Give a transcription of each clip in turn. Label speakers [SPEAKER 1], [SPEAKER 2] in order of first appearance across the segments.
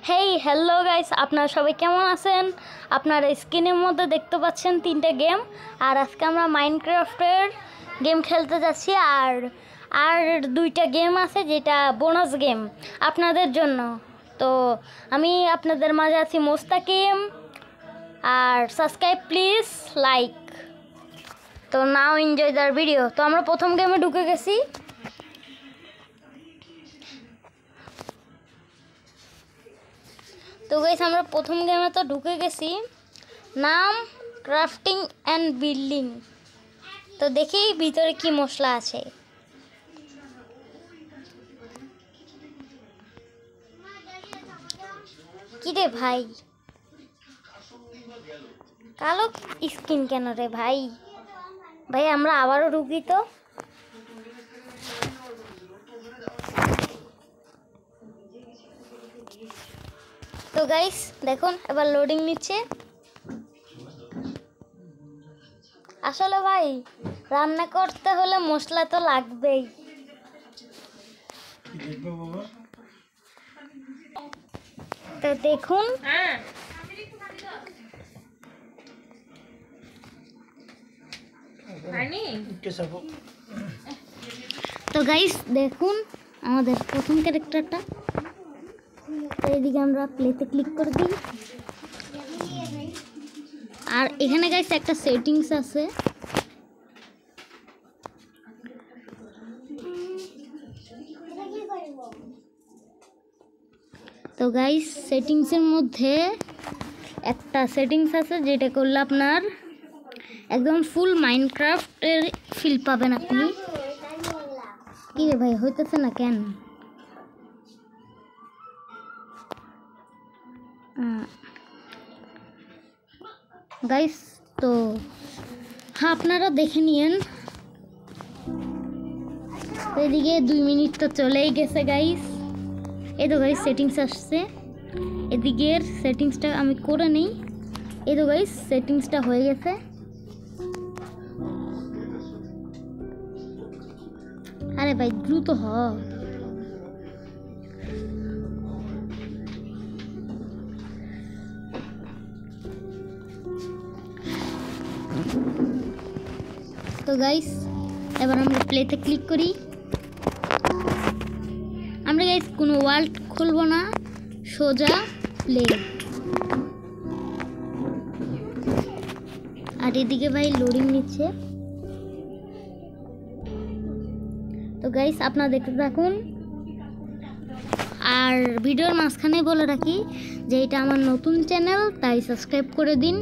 [SPEAKER 1] Hey hello guys, আপনারা সবাই কেমন আছেন? আপনারা স্ক্রিনের মধ্যে দেখতে পাচ্ছেন তিনটে গেম। আর আজকে আমরা মাইনক্রাফটের গেম খেলতে যাচ্ছি। আর দুইটা গেম আছে যেটা বোনাস গেম আপনাদের জন্য। তো আমি আপনাদের মাঝে আছি মোস্তাকিম। আর সাবস্ক্রাইব প্লিজ, লাইক। তো নাও এনজয় দ্য ভিডিও। তো আমরা প্রথম গেমে ঢুকে গেছি। তো গাইস আমরা প্রথম গেমে তো ঢুকে গেছি। নাম ক্রাফটিং অ্যান্ড বিল্ডিং। তো দেখি ভিতরে কি মশলা আছে। কি রে ভাই, কালো স্কিন কেন রে ভাই? ভাই আমরা আবারও ঢুকি। তো গাইস দেখুন এবার লোডিং নিচ্ছে। আসলে ভাই রান্না করতে হলে মশলা তো লাগবেই। তো দেখুন তো গাইস দেখুন আমাদের প্রথম ক্যারেক্টারটা। এইদিকে আমরা প্লেতে ক্লিক করে দিই। আর এখানে গাইস একটা সেটিংস আছে। তো গাইস সেটিংসের মধ্যে একটা সেটিংস আছে যেটা করলে আপনার একদম ফুল মাইনক্রাফটের ফিল পাবেন আপনি। কি রে ভাই হইতেছে না কেন? গাইস তো হ্যাঁ আপনারা দেখে নিয়েন। এদিকে 2 মিনিট তো চলেই গেছে গাইস। এই তো গাইস সেটিংস আসছে। এদিকের সেটিংসটা আমি করে নিই। এই তো গাইস সেটিংসটা হয়ে গেছে। আরে ভাই দ্রুত হ। তো গাইস এবার আমরা প্লেতে ক্লিক করি। আমরা গাইস কোনো ওয়ার্ল্ড খুলবো না, সোজা প্লে। আর এদিকে ভাই লোডিং নিচ্ছে। তো গাইস আপনারা দেখতে থাকুন। আর ভিডিওর মাঝখানে বলে রাখি যে এটা আমার নতুন চ্যানেল, তাই সাবস্ক্রাইব করে দিন।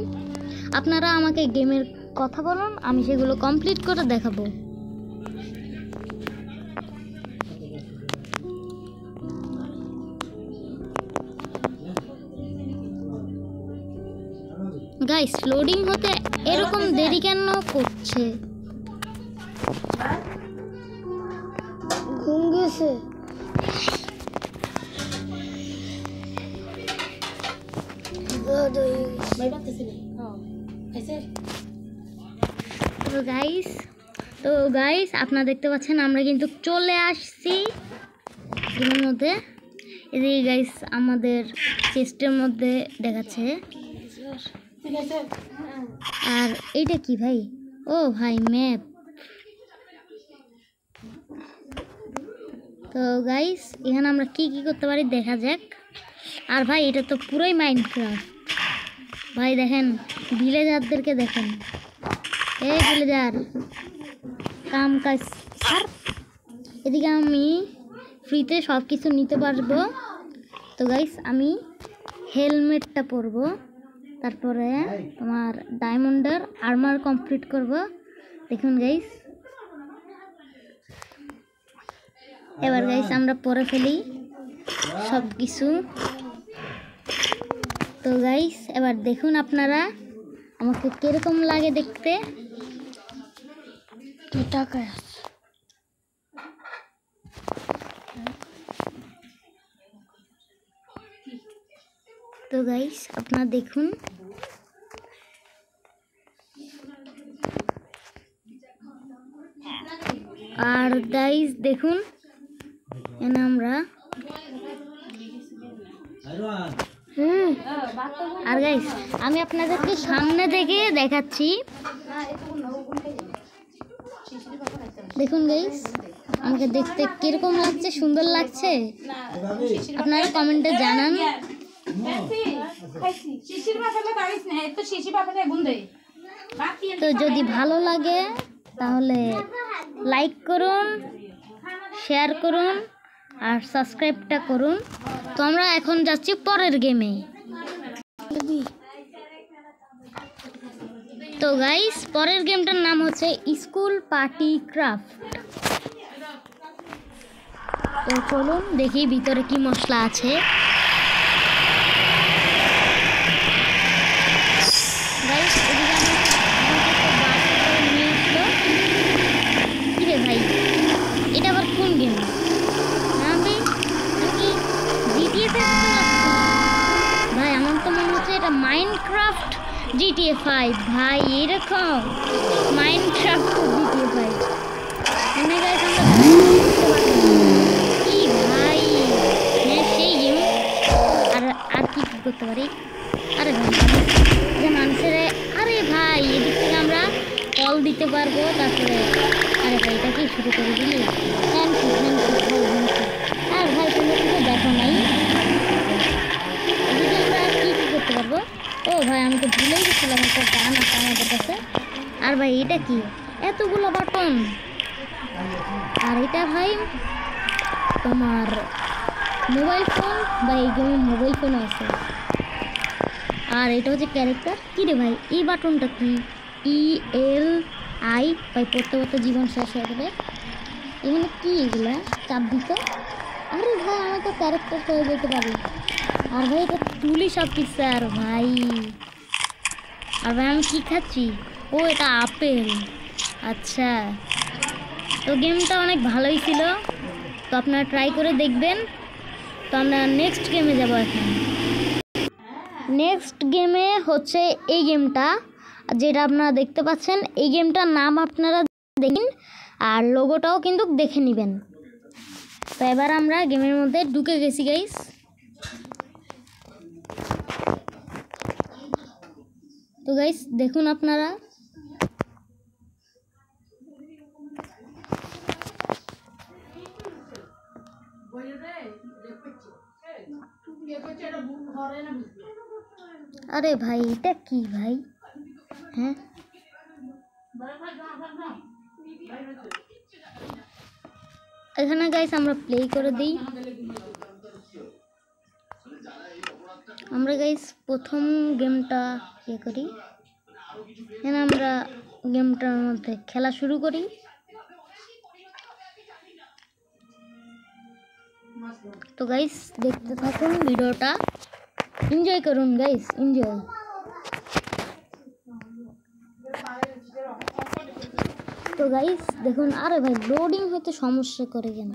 [SPEAKER 1] আপনারা আমাকে গেমের কথা বলুন, আমি সেগুলো কমপ্লিট করে দেখাবো। গাইস লোডিং হতে এরকম দেরি কেন করছে? ঘুম গেছে। তো গাইস আপনারা দেখতে পাচ্ছেন আমরা কিন্তু চলে আসছি গেমের মধ্যে। এদিকে গাইস আমাদের চেস্টের মধ্যে দেখাচ্ছে। আর এইটা কি ভাই? ও ভাই ম্যাপ। তো গাইস এখানে আমরা কি কি করতে পারি দেখা যাক। আর ভাই এটা তো পুরোই মাইনক্রাফট ভাই। দেখেন ভিলেজারদেরকে দেখেন। এই ভিলেজার কাম কাজ। এদিকে আমি ফ্রিতে সব কিছু নিতে পারবো। তো গাইস আমি হেলমেটটা পরবো, তারপরে তোমার ডায়মন্ডের আর্মার কমপ্লিট করব। দেখুন গাইস এবার গাইস আমরা পরে ফেলি সব কিছু। তো গাইস এবার দেখুন আপনারা আমাকে কিরকম লাগে দেখতে। তো গাইস আপনারা দেখুন। আর গাইস দেখুন এখানে আমরা আর গাইস আমি আপনাদেরকে সামনে থেকে দেখাচ্ছি, দেখুন গাইস আমাকে দেখতে কিরকম লাগছে, সুন্দর লাগছে? আপনারা কমেন্টে জানান। তো যদি ভালো লাগে তাহলে লাইক করুন, শেয়ার করুন আর সাবস্ক্রাইবটা করুন। তো আমরা এখন যাচ্ছি পরের গেমে। তো গাইস পরের গেমটার নাম হচ্ছে স্কুল পার্টি ক্রাফট। তো চলুন দেখি ভিতরে কি মশলা আছে। গাইস কিরে ভাই এটা আবার কোন গেম? ভাই আমার তো মনে হচ্ছে এটা মাইনক্রাফট GTA 5। ভাই এরকম মাইনক্রাফট GTA 5 মানে গাইস আমরা কি ভাই, হ্যাঁ সেই গেম। আর কি করতে পারি? আরে ভাই যে মানুষের, আরে ভাই এদিক থেকে আমরা কল দিতে পারবো। তারপরে আরে ভাই এটা কি শুরু করে দিলি? থ্যাংক ইউ ভাই, থ্যাংক ইউ। আর ভাই তুমি কিন্তু দেখো নাই এদিকে আমরা কি করতে পারবো? ও ভাই আমি তো ভুলেই গেছিলাম একটা গান আছে আমাদের কাছে। আর ভাই এটা কি এতগুলো বাটন? আর এটা ভাই তোমার মোবাইল ফোন, বা এই গেমে মোবাইল ফোন আছে। আর এটা হচ্ছে ক্যারেক্টার। কী রে ভাই এই বাটনটা কি? ELI ভাই পড়তে পড়তে জীবন শেষ হয়ে যাবে। এখানে কি এগুলা চাপ দিত? আরে ভাই আমি তো ক্যারেক্টার হয়ে যেতে পারি। আর ভাই এটা তুলি সব কিছু। আর ভাই আমি কি খাচ্ছি? ও এটা আপেল। আচ্ছা তো গেমটা অনেক ভালোই ছিল, তো আপনারা ট্রাই করে দেখবেন। তো আমরা নেক্সট গেমে যাব এখন। নেক্সট গেমে হচ্ছে এই গেমটা যেটা আপনারা দেখতে পাচ্ছেন। এই গেমটার নাম আপনারা দেখুন আর লোগোটাও কিন্তু দেখে নেবেন। তো এবার আমরা গেমের মধ্যে ঢুকে গেছি গাইস। তো গাইস দেখুন আপনারা, আরে ভাই এটা কি ভাই? হ্যাঁ এখানে গাইস আমরা প্লে করে দিই। আমরা গাইস প্রথম গেমটা ইয়ে করি, এখানে আমরা গেমটার মধ্যে খেলা শুরু করি। তো গাইস দেখতে থাকুন ভিডিওটা, এনজয় করুন গাইস, এনজয়। তো গাইস দেখুন, আরে ভাই লোডিং হতে সমস্যা করে কেন?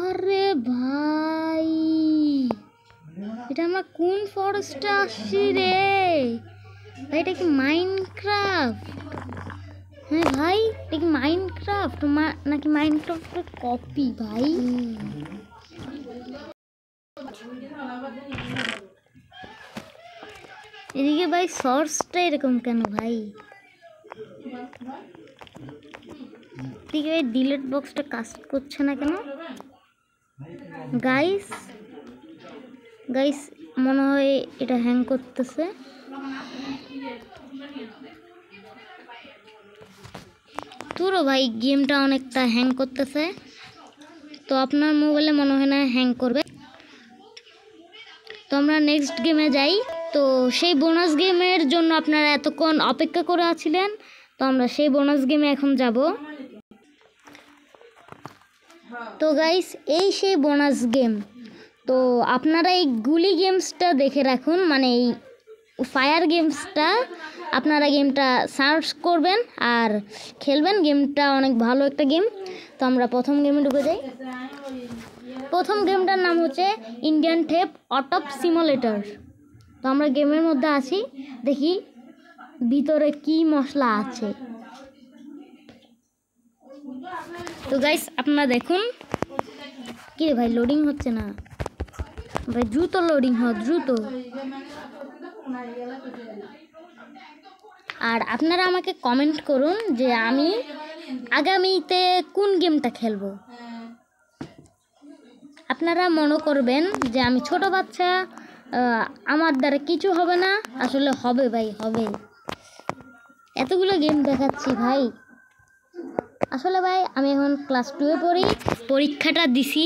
[SPEAKER 1] আরে ভাই এটা আমরা কোন ফরেস্টে আসছি রে ভাই? এটা কি মাইনক্রাফট? হ্যাঁ ভাই এটা কি মাইনক্রাফট নাকি মাইনক্রাফটের কপি ভাই? এদিকে ভাই সর্সটা এরকম কেন ভাই? এদিকে ভাই ডিলেট বক্সটা কাজ করছে না কেন? গাইস মনে হয় এটা হ্যাং করতেছে। তোরও ভাই গেমটা অনেকটা হ্যাং করতেছে, তো আপনার মোবাইলে মনে হয় না হ্যাং করবে। তো আমরা নেক্সট গেমে যাই। তো সেই বোনাস গেমের জন্য আপনারা এতক্ষণ অপেক্ষা করে আছিলেন, তো আমরা সেই বোনাস গেমে এখন যাব। তো গাইস এই সেই বোনাস গেম। তো আপনারা এই গুলি গেমসটা দেখে রাখুন, মানে এই ফায়ার গেমসটা আপনারা গেমটা সার্চ করবেন আর খেলবেন। গেমটা অনেক ভালো একটা গেম। তো আমরা প্রথম গেমে ঢুকে যাই। প্রথম গেমটার নাম হচ্ছে ইন্ডিয়ান টেপ অটো সিমুলেটর। তো আমরা গেমের মধ্যে আছি, দেখি ভিতরে কি মশলা আছে। তো গাইস আপনারা দেখুন। কি রে ভাই লোডিং হচ্ছে না ভাই, দ্রুত লোডিং হয় দ্রুত। আর আপনারা আমাকে কমেন্ট করুন যে আমি আগামীতে কোন গেমটা খেলবো। আপনারা মনে করবেন যে আমি ছোট বাচ্চা, আমার দ্বারা কিছু হবে না, আসলে হবে ভাই, হবে। এতগুলো গেম দেখাচ্ছি ভাই। আসলে ভাই আমি এখন ক্লাস 2-এ পড়ি, পরীক্ষাটা দিছি।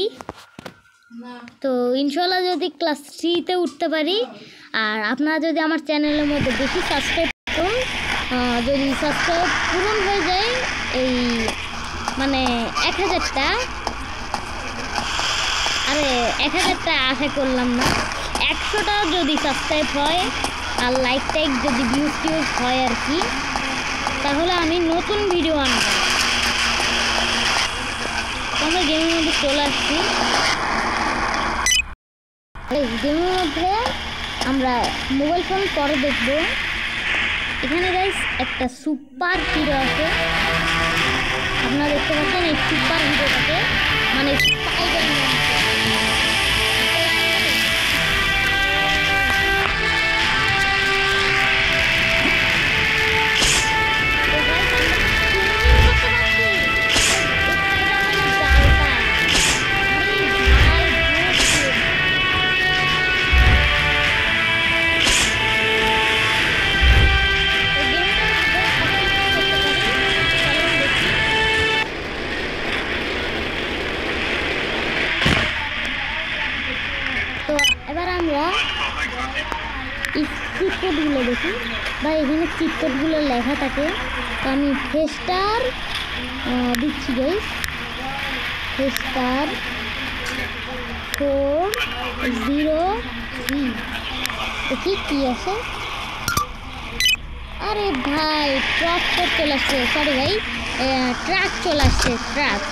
[SPEAKER 1] তো ইনশাল্লাহ যদি ক্লাস 3-তে উঠতে পারি, আর আপনারা যদি আমার চ্যানেলের মধ্যে বেশি সাবস্ক্রাইব করুন, যদি সাবস্ক্রাইব পূরণ হয়ে যায় এই মানে 1000টা, আরে 1000টা আশা করলাম না, 100টা যদি সাবস্ক্রাইব হয় আর লাইক টাইক যদি ভিউজ টিউজ হয় আর কি, তাহলে আমি নতুন ভিডিও আনব। আমরা গেমের মধ্যে চলে আসছি। গেমের মধ্যে আমরা মোবাইল ফোন পরে দেখবো। এখানে গাইস একটা সুপার হিরো আছে, আপনারা দেখতে পাচ্ছেন এই সুপার হিরোটাকে, মানে স্পাইডারম্যান। তো এবার আমরা চিট কোডগুলো দেখি বা এখানে চিট কোডগুলো লেখা থাকে। তো আমি ফেস্টার দিচ্ছি গাইস, ফেস্টার 403। দেখি কি আছে। আরে ভাই ট্রাক চলে আসছে, সরি ভাই ট্রাক চলে আসছে, ট্রাক।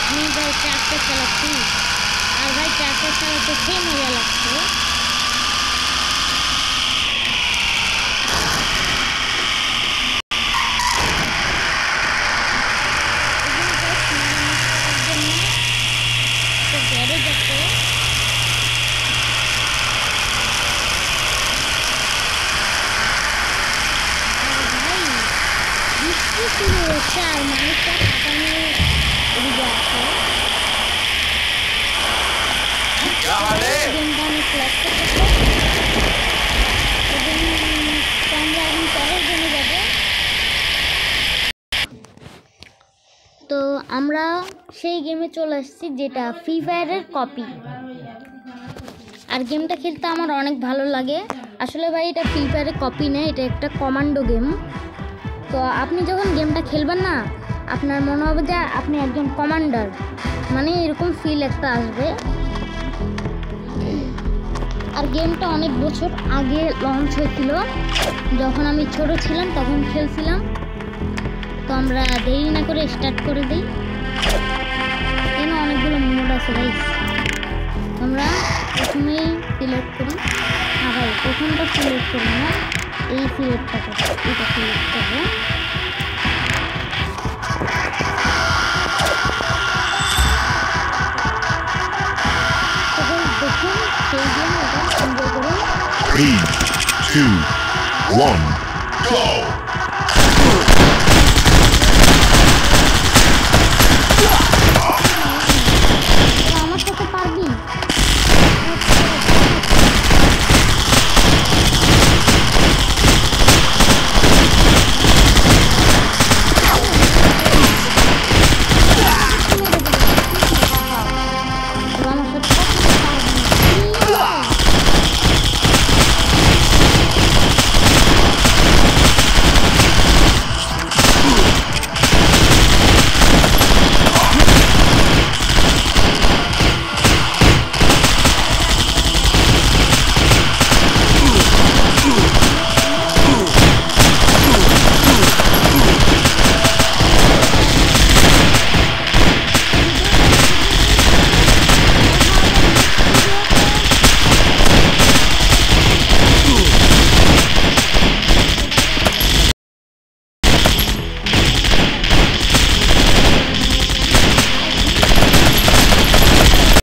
[SPEAKER 1] আমি ভাই ট্রাক্টর চালাচ্ছি, আর ভাই ট্রাক্টর চালাতে সেই মজা লাগছে। আর মানুষটা কাটানো এদিকে আছে। গেমটা আমি সিলেক্ট করতে আমরা এখন পরের গেমে যাব। তো আমরা সেই গেমে চলে আসছি যেটা ফ্রি ফায়ারের কপি। আর গেমটা খেলতে আমার অনেক ভালো লাগে। আসলে ভাই এটা ফ্রি ফায়ারের কপি না, এটা একটা কমান্ডো গেম। তো আপনি যখন গেমটা খেলবেন না, আপনার মনে হবে যে আপনি একজন কমান্ডার, মানে এরকম ফিল একটা আসবে। আর গেমটা অনেক বছর আগে লঞ্চ হয়েছিল, যখন আমি ছোট ছিলাম তখন খেলছিলাম। তো আমরা দেরি না করে স্টার্ট করে দিই। এখানে অনেকগুলো মোড আছে গাইস, আমরা প্রথমেই সিলেক্ট করি। না ভাই প্রথমটা সিলেক্ট করি না, এই সিলেক্টটা করবো, এটা সিলেক্ট করবো। দেখুন সেই গেম এটা এনজয় করুন।
[SPEAKER 2] 3, 2, 1